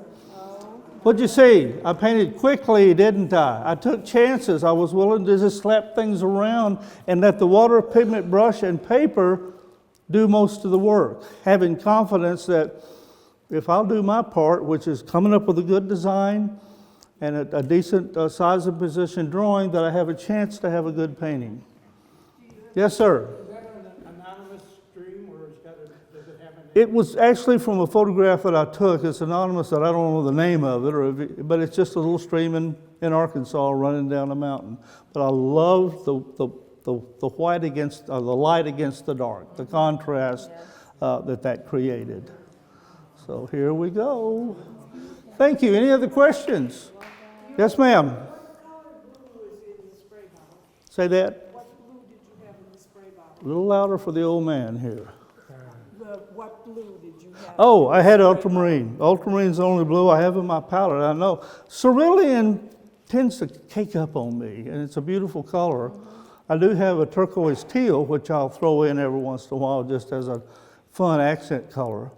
What'd you see? I painted quickly, didn't I? I took chances. I was willing to just slap things around and let the water, pigment, brush, and paper do most of the work, having confidence that if I'll do my part, which is coming up with a good design and a decent size and position drawing, that I have a chance to have a good painting. Yes, sir. Is that an anonymous stream, or does it have an... It was actually from a photograph that I took. It's anonymous, that I don't know the name of it, but it's just a little stream in Arkansas running down a mountain. But I love the white against the light against the dark, the contrast that created. So here we go. Thank you. Any other questions? Yes, ma'am. What color blue is in the spray bottle? Say that What blue did you have in the spray bottle? a little louder for the old man here. What blue did you have? Oh, I had ultramarine. Ultramarine's the only blue I have in my palette. I know. Cerulean tends to cake up on me, and it's a beautiful color. I do have a turquoise teal, which I'll throw in every once in a while just as a fun accent color.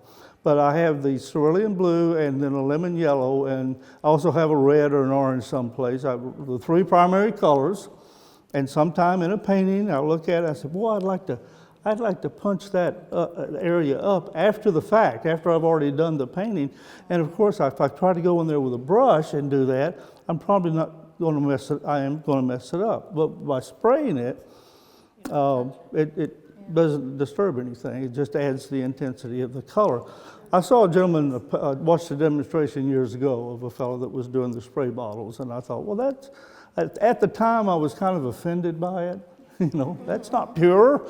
But I have the cerulean blue and then a lemon yellow, and I also have a red or an orange someplace. The three primary colors. And sometime in a painting, I look at it, I said, boy, I'd like to punch that area up after the fact, after I've already done the painting. And of course, if I try to go in there with a brush and do that, I'm probably not going to mess it. I am going to mess it up. But by spraying it, it doesn't disturb anything. It just adds the intensity of the color. I saw a gentleman watched a demonstration years ago of a fellow that was doing the spray bottles, and I thought, well, that's at the time I was kind of offended by it. You know, that's not pure.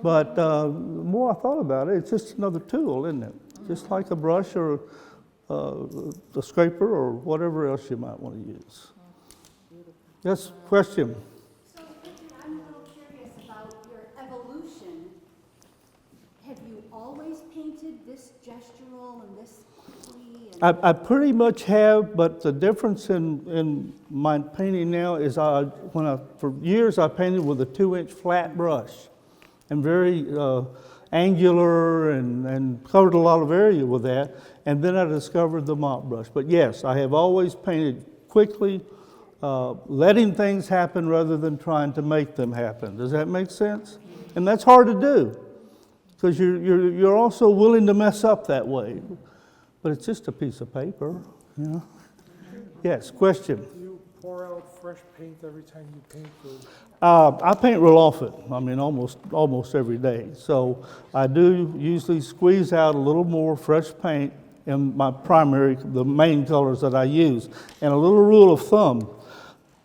But the more I thought about it, it's just another tool, isn't it? Just like a brush or a scraper or whatever else you might want to use. Yes, question? So, Richard, I'm a little curious about your evolution. Have you always painted this gestural and this quickly? I pretty much have, but the difference in my painting now is for years I painted with a 2-inch flat brush and very angular and covered a lot of area with that. And then I discovered the mop brush. But yes, I have always painted quickly, letting things happen rather than trying to make them happen. Does that make sense? And that's hard to do because you're also willing to mess up that way. But it's just a piece of paper, you know. Yes, question. Do you pour out fresh paint every time you paint? I paint real often. I mean, almost every day. So I do usually squeeze out a little more fresh paint in the main colors that I use. And a little rule of thumb,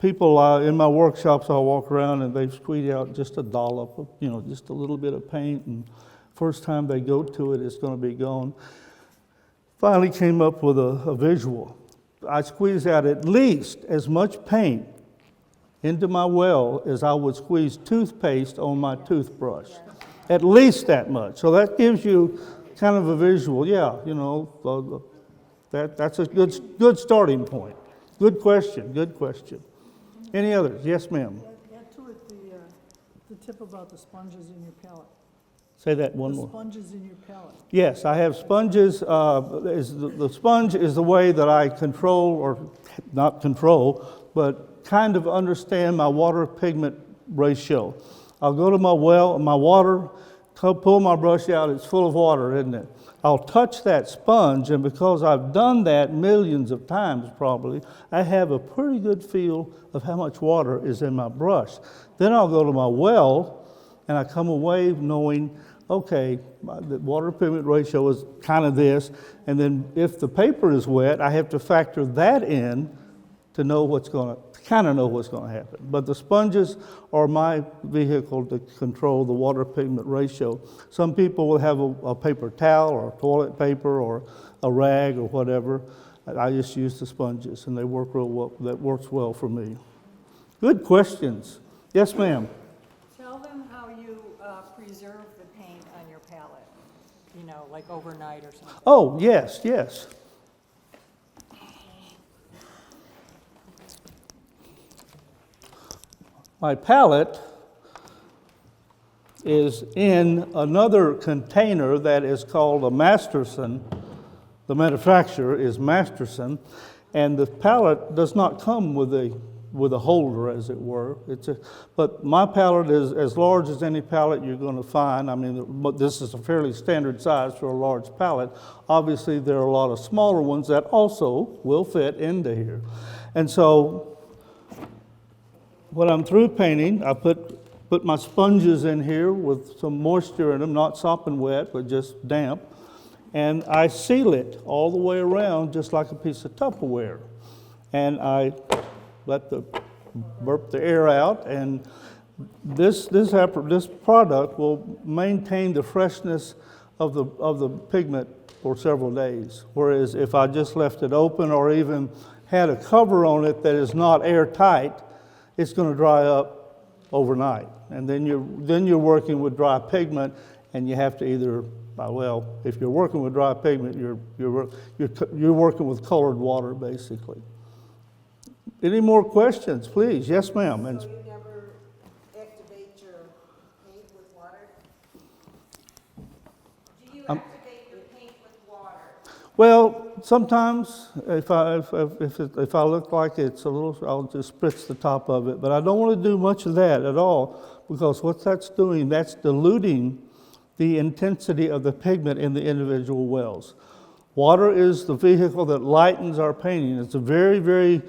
people in my workshops, I'll walk around and they squeeze out just a dollop of, just a little bit of paint. And first time they go to it, it's going to be gone. Finally came up with a visual. I squeezed out at least as much paint into my well as I would squeeze toothpaste on my toothbrush. At least that much. So that gives you kind of a visual. Yeah, that's a good starting point. Good question. Any others? Yes, ma'am. Add to it the tip about the sponges in your palette. Say that one The more. sponges in your palette. Yes, I have sponges. The sponge is the way that I control, or not control, but kind of understand my water pigment ratio. I'll go to my well, my water, pull my brush out, it's full of water, isn't it? I'll touch that sponge, and because I've done that millions of times probably, I have a pretty good feel of how much water is in my brush. Then I'll go to my well, and I come away knowing, okay, the water pigment ratio is kind of this, and then if the paper is wet, I have to factor that in to know what's going to happen. But the sponges are my vehicle to control the water pigment ratio. Some people will have a paper towel or toilet paper or a rag or whatever. I just use the sponges, and they work real well. That works well for me. Good questions. Yes, ma'am. Tell them how you preserve the paint on your like overnight or something. Oh, yes, yes. My palette is in another container that is called a Masterson. The manufacturer is Masterson, and the palette does not come with a holder, as it were. But my palette is as large as any palette you're going to find. I mean, but this is a fairly standard size for a large palette. Obviously, there are a lot of smaller ones that also will fit into here. And so, when I'm through painting, I put my sponges in here with some moisture in them, not sopping wet, but just damp. And I seal it all the way around just like a piece of Tupperware. And I burp the air out, and this product will maintain the freshness of the pigment for several days. Whereas if I just left it open or even had a cover on it that is not airtight, it's going to dry up overnight. And then you're working with dry pigment, and you have to either, well, if you're working with dry pigment, you're working with colored water basically. Any more questions, please? Yes, ma'am. And So you never activate your paint with water? Do you activate your paint with water? well, sometimes if I look like it's a little, I'll just spritz the top of it. But I don't want to do much of that at all, because what that's doing, that's diluting the intensity of the pigment in the individual wells. Water is the vehicle that lightens our painting. It's a very, very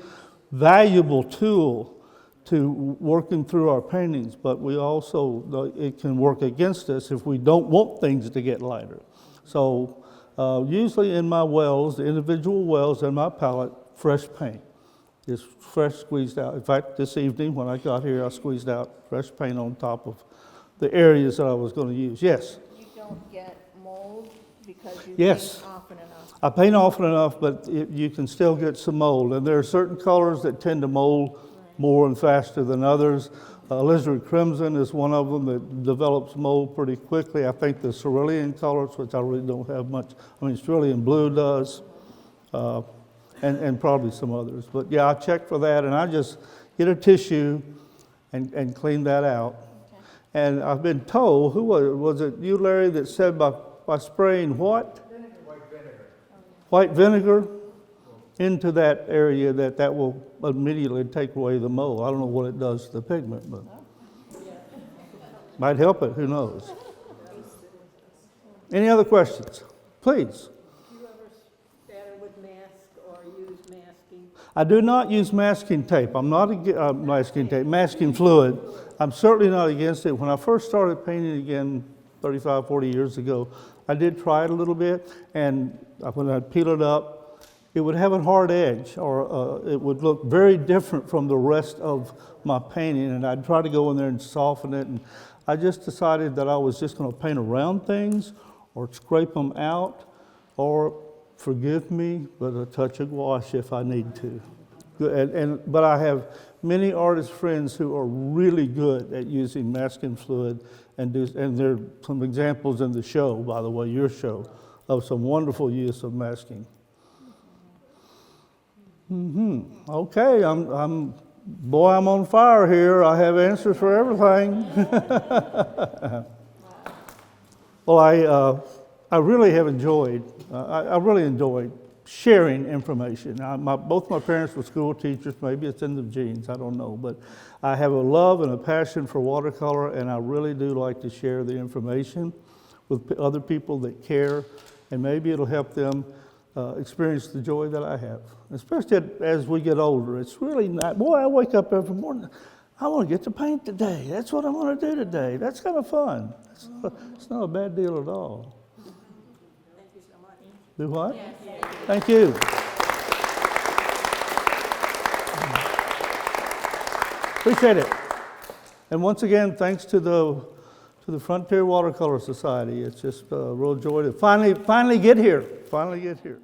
valuable tool to working through our paintings, but we also, it can work against us if we don't want things to get lighter. So usually in my wells, the individual wells and my palette, fresh paint. Just fresh squeezed out. In fact, this evening when I got here, I squeezed out fresh paint on top of the areas that I was going to use. Yes? You don't get mold because you Yes. paint often enough? I paint often enough, but you can still get some mold. And there are certain colors that tend to mold more and faster than others. Alizarin crimson is one of them that develops mold pretty quickly. I think the cerulean colors, which I really don't have much, I mean, cerulean blue does, and probably some others. But yeah, I check for that, and I just get a tissue and clean that out. And I've been told, who was it you, Larry, that said by spraying what? White vinegar into that area that will immediately take away the mold. I don't know what it does to the pigment, but might help it, who knows. Any other questions? Please. Do you ever spatter with mask or use masking? I do not use masking tape. I'm not masking fluid. I'm certainly not against it. When I first started painting again 35, 40 years ago, I did try it a little bit, and when I'd peel it up, it would have a hard edge, or it would look very different from the rest of my painting, and I'd try to go in there and soften it, and I just decided that I was just going to paint around things or scrape them out, or forgive me, but a touch of gouache if I need to. But I have many artist friends who are really good at using masking fluid, and there are some examples in the show, by the way, your show, of some wonderful use of masking. Okay, I'm on fire here. I have answers for everything. Well, I really have enjoyed. I really enjoyed sharing information. Both my parents were school teachers. Maybe it's in the genes. I don't know, but I have a love and a passion for watercolor, and I really do like to share the information with other people that care, and maybe it'll help them experience the joy that I have, especially as we get older. It's really not, boy, I wake up every morning, I want to get to paint today. That's what I want to do today. That's kind of fun. It's not a bad deal at all. Thank you so much. Do what? Thank you. Appreciate it. And once again, thanks to the Frontier Watercolor Society. It's just a real joy to finally get here. Finally get here.